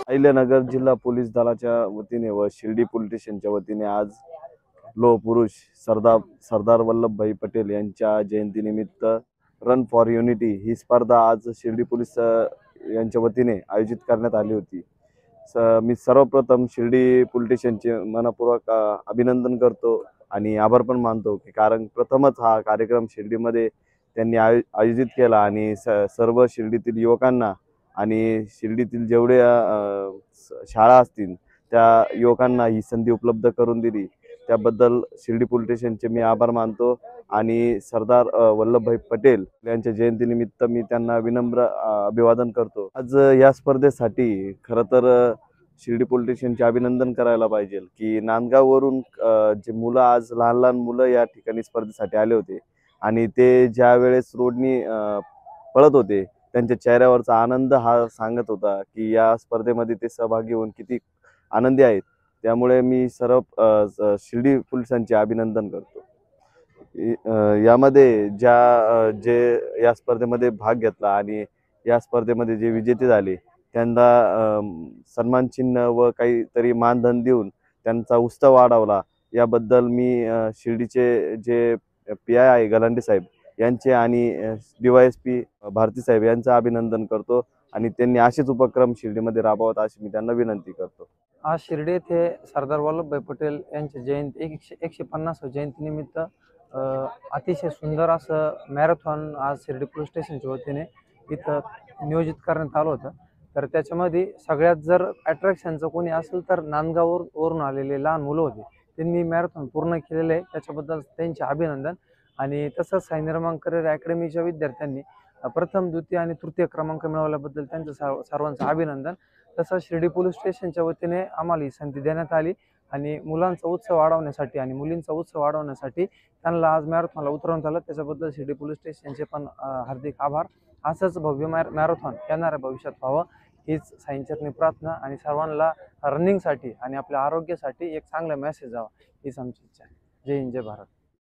अहिल्यानगर जिल्हा पोलीस दलाच्या वतीने व शिर्डी पोलीस स्टेशनच्या वतीने आज लोह पुरुष सरदार वल्लभभाई पटेल यांच्या जयंतीनिमित्त रन फॉर युनिटी ही स्पर्धा आज शिर्डी पोलीस यांच्या वतीने आयोजित करण्यात आली होती। मी सर्वप्रथम शिर्डी पोलीस स्टेशनचे मनपूर्वक अभिनंदन करतो आणि आभार पण मानतो की कारण प्रथमच हा कार्यक्रम शिर्डीमध्ये त्यांनी आयोजित केला आणि सर्व शिर्डीतील युवकांना आणि शिर्डीतील जेवढ्या शाळा असतील त्या युवकांना ही संधी उपलब्ध करून दिली, त्याबद्दल शिर्डी पोलीस स्टेशनचे मी आभार मानतो आणि सरदार वल्लभभाई पटेल यांच्या जयंतीनिमित्त मी त्यांना विनम्र अभिवादन करतो। आज या स्पर्धेसाठी खरं तर शिर्डी पोलीस स्टेशनचे अभिनंदन करायला पाहिजे की नांदगाववरून जे मुलं आज लहान मुलं या ठिकाणी स्पर्धेसाठी आले होते आणि ते ज्या वेळेस रोडनी पळत होते त्यांच्या चेहऱ्यावरचा आनंद हा सांगत होता की या स्पर्धेमध्ये ते सहभागी होऊन किती आनंदी आहेत। त्यामुळे मी सर्व शिर्डी पोलिसांचे अभिनंदन करतो। यामध्ये जे या स्पर्धेमध्ये भाग घेतला आणि या स्पर्धेमध्ये जे विजेते झाले त्यांना सन्मान चिन्ह व काहीतरी मानधन देऊन त्यांचा उत्साह वाढवला, याबद्दल मी शिर्डीचे जे PI आहे गलांडे साहेब यांचे आणि DYSP भारती साहेब यांचं अभिनंदन करतो आणि त्यांनी असेच उपक्रम शिर्डीमध्ये राबवत अशी मी त्यांना विनंती करतो। आज शिर्डी येथे सरदार वल्लभभाई पटेल यांच्या जयंती 150 जयंतीनिमित्त अतिशय सुंदर असं मॅरेथॉन आज शिर्डी पोलीस स्टेशनच्या वतीने इथं नियोजित करण्यात आलं होतं। तर त्याच्यामध्ये सगळ्यात जर अट्रॅक्शनचं कोणी असेल तर नांदगाववरून आलेले लहान मुलं होते, त्यांनी मॅरेथॉन पूर्ण केलेलं आहे, त्याच्याबद्दल त्यांचे अभिनंदन। आणि तसंच साई निर्माण करिअर अकॅडमीच्या विद्यार्थ्यांनी प्रथम द्वितीय आणि तृतीय क्रमांक मिळवल्याबद्दल त्यांचं सर्वांचं अभिनंदन। तसंच शिर्डी पोलीस स्टेशनच्या वतीने आम्हाला ही संधी देण्यात आली आणि मुलांचा उत्सव वाढवण्यासाठी आणि मुलींचा उत्सव वाढवण्यासाठी त्यांना आज मॅरेथॉनला उतरवण्यात आलं, त्याच्याबद्दल शिर्डी पोलीस स्टेशनचे पण हार्दिक आभार। असंच भव्य मॅरेथॉन येणाऱ्या भविष्यात व्हावं हीच साईंचरणी प्रार्थना आणि सर्वांना रनिंगसाठी आणि आपल्या आरोग्यासाठी एक चांगला मेसेज जावा हीच आमची इच्छा आहे। जय हिंद, जय भारत।